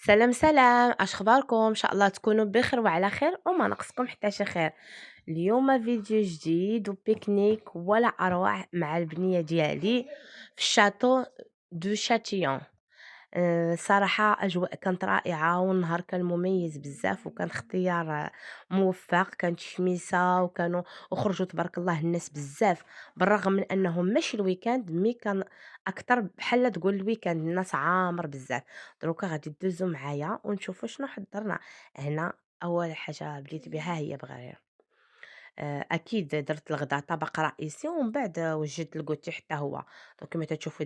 سلام سلام، اش اخباركم؟ ان شاء الله تكونوا بخير وعلى خير وما نقصكم حتى شي خير. اليوم فيديو جديد وبيكنيك ولا اروع مع البنيه ديالي في الشاطو دو شاتيون. صراحة أجواء كانت رائعة والنهار كان مميز بزاف وكان اختيار موفق. كانت شميسة وخرجوا تبارك الله الناس بزاف، بالرغم من أنه ماشي الويكاند مي كان أكتر بحال تقول الويكاند الناس عامر بزاف. دروكا غادي دوزو معايا ونشوفوا شنو حضرنا هنا. أول حاجة بديت بها هي بغير أكيد درت الغدا طبق رئيسي ومن بعد وجدت الكوتي حتى هو. دونك كما تشوفوا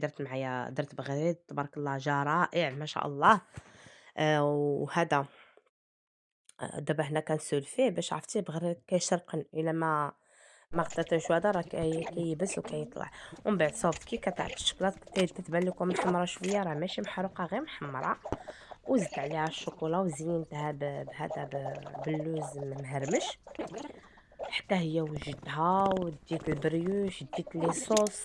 درت بغريد تبارك الله جا رائع ما شاء الله. وهذا دابا هنا كنسولفيه باش عرفتي بغريد كيشرقن الا ما غطيتوش هذا راه كيبس وكيطلع. ومن بعد صوفت كي كتعرف الشكلاط تتبان لكم محمره شويه، راه ماشي محروقه غير محمره. وزدت عليها الشوكولا وزينتها بهذا باللوز مهرمش حتى هي وجدتها. وديت البريوش ديت لي صوص.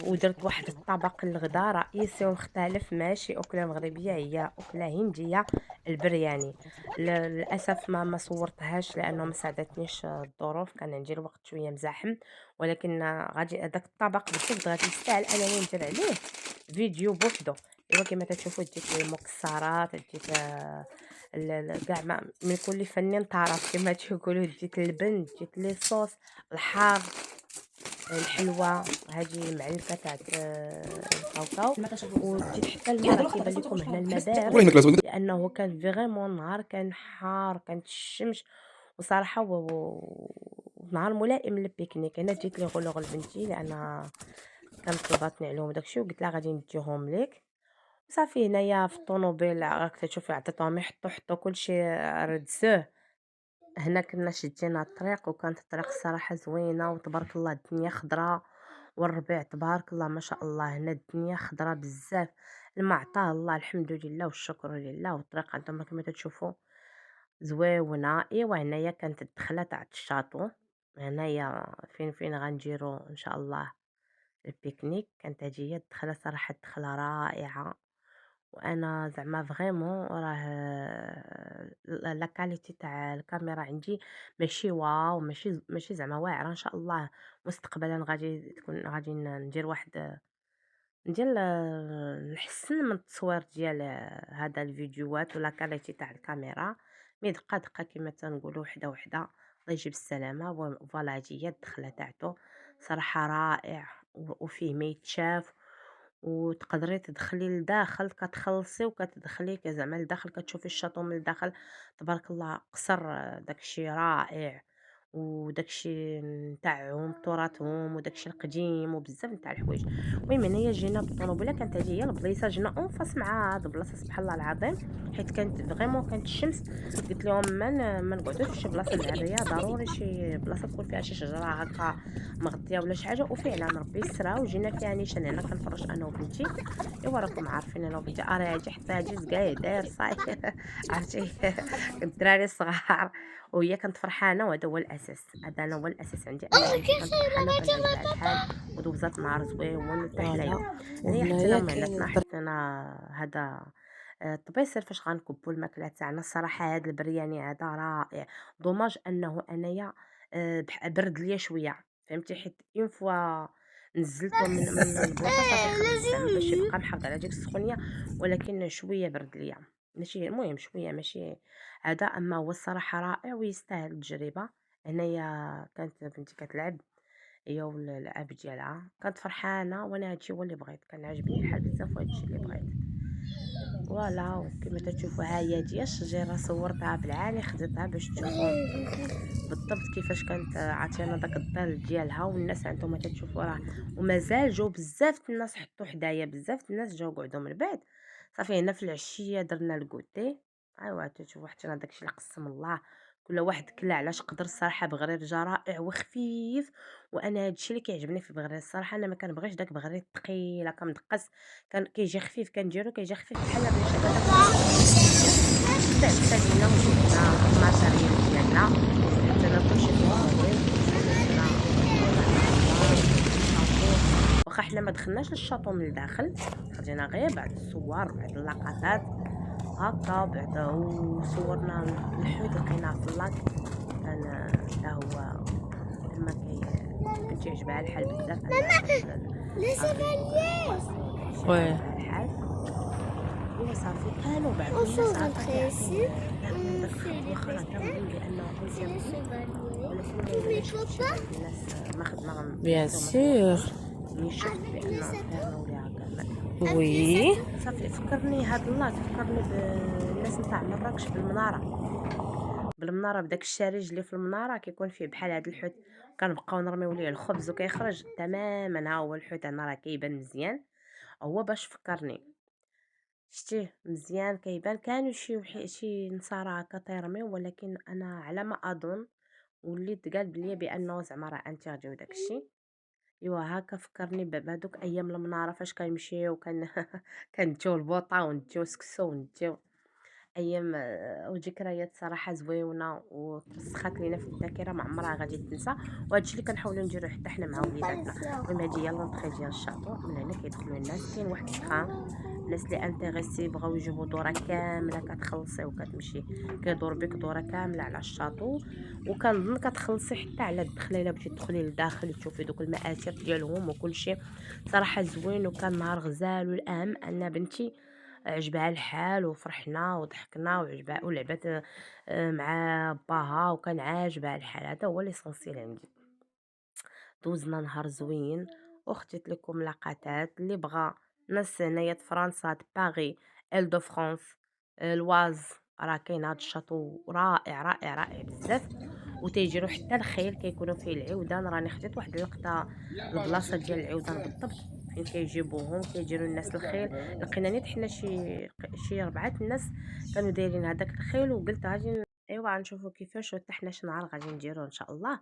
ودرت واحد الطبق الغدا رئيسي ومختلف، ماشي أكلة مغربية، هي أكلة هندية، البرياني. للأسف ما صورتهاش لأنه ما ساعدتنيش الظروف، كان عندي الوقت شوية مزاحم. ولكن غادي هذاك الطبق بالضبط غادي يستاهل أنني ندير عليه فيديو بوحدو. ايوا كما تشوفوا ديت لي مكسرات، ديت كاع من كل فن طرف كما تيقولوا. ديت اللبن ديت لي صوص الحار الحلوة، هذه المعلكة تاع الكاوكاو. وديت حتى الماء، راه كيبان لكم هنا الماء بارد لانه كان فريمون النهار كان حار، كانت الشمس. وصراحة نهار ملائم للبيكنيك. هنا ديت لي غلوغ لبنتي لان كانت طلباتني عليهم داكشي، وقلت لها غادي نديهم ليك. صافي هنايا في الطوموبيل راك تشوفي عطيتهم يحطوا كلشي ردسوه. هنا كنا شدينا الطريق وكانت الطريق الصراحة زوينة وتبارك الله الدنيا خضراء، والربيع تبارك الله ما شاء الله. هنا الدنيا خضراء بزاف، الماء عطاه الله الحمد لله والشكر لله. والطريق عندهم كما تشوفوا زويونة. ايوا هنايا كانت الدخلة تاع الشاطو. هنايا فين غنديرو ان شاء الله البيكنيك. كانت هذه هي الدخلة، صراحة دخلة رائعة. وانا زعما فريمون راه لا كاليتي تاع الكاميرا عندي ماشي واو، ماشي زعما واعره. ان شاء الله مستقبلا غادي ندير واحد ندير نحسن من التصوير ديال هذا الفيديوهات ولا كاليتي تاع الكاميرا. مي دقه دقه كما تنقولوا وحده وحده الله يجيب السلامه. فوالا هذه هي الدخله تاعته، صراحه رائع وفيه ما يتشاف. وتقدري تدخلي لداخل كتخلصي وكتدخلي زعما لداخل كتشوفي الشاطو من الداخل. تبارك الله قصر داكشي رائع، وداكشي نتاعهم تراثهم وداكشي القديم وبزاف نتاع الحوايج. المهم هنايا جينا بالطونوبيله، كانت هذه هي البلايصه. جينا اونفاس مع هاد البلاصه سبحان الله العظيم، حيت كانت فريمون كانت الشمس. قلت لهم ما نقعدوش في شي بلاصه معريه، ضروري شي بلاصه تكون فيها شي شجره هكا مغطيه ولا شي حاجه. وفعلا ربي يسرها وجينا فيها نيشان. هنا كنفرج انا وبنتي. ايوا راكم عارفين انا وبنتي اري هاجي حتى هاجي زكاي داير صاي عرفتي الدراري الصغار. وهي كانت فرحانه وهذا هو الاساس، هذا انا هو الاساس عندي انا. بنتي كانت فرحانه وكان عاجبها الحال ودوزات نهار زوين حتى حنايا. فوالا. هنايا وهنايا حطينا كاين معلاتنا، حطينا هذا الطبيسر فاش غنكبوا الماكله تاعنا. الصراحه هذا البرياني هذا رائع. دوماج انه انايا برد ليا شويه فهمتي، حيت اون فوا نزلته من البلاصه صافي خرج زعما باش يبقى محافظ على ديك السخونيه. ولكن شويه برد ليا، ماشي المهم شويه ماشي هذا. اما هو الصراحه رائع ويستاهل التجربه. هنايا كانت بنتي كتلعب هي واللعاب ديالها، كانت فرحانه وانا هادشي هو اللي بغيت. كان عاجبني الحال بزاف وهادشي اللي بغيت. فوالا وكما تشوفوا ها هي ديال الشجيره صورتها بالعالي، خديتها باش تشوفوا بالضبط كيفاش كانت عاطينا داك الظل ديالها. والناس عندهم تشوفوا راه ومازال جاو بزاف الناس حطوا حدايا، بزاف الناس جاو قعدوا من بعد. صافي هنا في العشيه درنا الكوتي. ايوا تشوفوا حطينا داكشي اللي قسم الله، كل واحد كلا علاش قدر. الصراحه بغرير جا رائع وخفيف. وانا هادشي اللي كيعجبني في بغرير الصراحه، انا ما كنبغيش داك بغرير ثقيل هكا مدقس. كان كيجي خفيف، كنديرو كيجي خفيف بحال بلا شي هذاك بعد سالينا وجبنا الماتيريال ديالنا. حطينا كلشي في الطوموبيل ومشينا واخا حنا ما دخلناش للشاطو من الداخل، خدينا غير بعض الصور بعض اللقطات. هكا وصورنا الحوت لقيناه في اللاك. كان حتى هو تما بنتي عجبها الحال بزاف Ouais. عجبها الحال. ايوا صافي كانوا بعض الناس عطا كيعطيو داك الخط واخا راه كنظن بانه انترفيو، ولكن ما شفتش بعض الناس ما خدنا Bien ما sûr. صورتوش، ملي شفت بانه انفيرنو ولا هكا Oui. صافي فكرني هاد اللاك فكرني بالناس نتاع مراكش بالمناره بداك الشارج اللي في المناره كيكون فيه بحال هاد الحوت، كنبقاو نرميو ليه الخبز وكيخرج تماما. ها هو الحوت انا راه كيبان مزيان، هو باش فكرني شتيه مزيان كيبان. كانوا شي نصارى هكا تيرميو، ولكن انا على ما اظن وليت قال بلي بانه زعما راه انتيغدي وداك الشيء. ايوا هكا فكرني بهادوك ايام المناره فاش كنمشيو كنديو البوطه ونديو سكسو ونديو ايام وذكريات صراحه زويونه وترسخات لينا في الذاكره ما عمرها غادي تنسى. وهادشي اللي كنحاولوا نديرو حتى حنا مع وليداتنا. المهم هادي هي لونطري ديال الشاطو، من هنا كيدخلوا الناس، كاين واحد التران الناس اللي انتريسي بغاو يجيبوا دوره كامله كتخلصي وكتمشي كيدور بك دوره كامله على الشاطو. وكنظن كتخلصي حتى على الدخله الا بغيتي تدخلي لداخل تشوفي دوك المآثر ديالهم وكل شيء. صراحه زوين وكان نهار غزال، والاهم ان بنتي عجبها الحال وفرحنا وضحكنا وعجبها ولعبت مع باها وكان عاجبها الحال. هذا هو ليسونسيال عندي. دوزنا نهار زوين وخديت لكم لقطات اللي بغى. ناس هنايا فرنسا باغي ال دو فرانس الواز راه كاين هاد الشاطو رائع رائع رائع بزاف. وتيجرو حتى الخيل كيكونوا فيه العودان، راني خديت واحد اللقطه البلاصه ديال العودان بالضبط فين كيجيبوهم كيجيروا الناس الخيل. لقينا نيت حنا شي 4 الناس كانوا دايرين هذاك الخيل، وقلت غادي ايوا غنشوفوا كيفاش وحتى حنا شي نهار غادي نديرو ان شاء الله.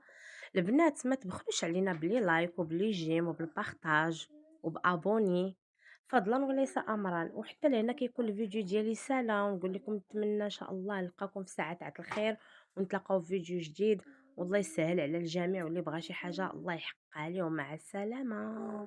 البنات ما تبخلوش علينا بلي لايك وبلي جيم وبالبارطاج وبابوني فضلا وليس امرا. وحتى لهنا كيكون الفيديو ديالي سالا، ونقول لكم نتمنى ان شاء الله نلقاكم في ساعه تاع الخير ونتلاقاو في فيديو جديد. والله يسهل على الجميع، واللي بغى شي حاجه الله يحقق عليه. ومع السلامه.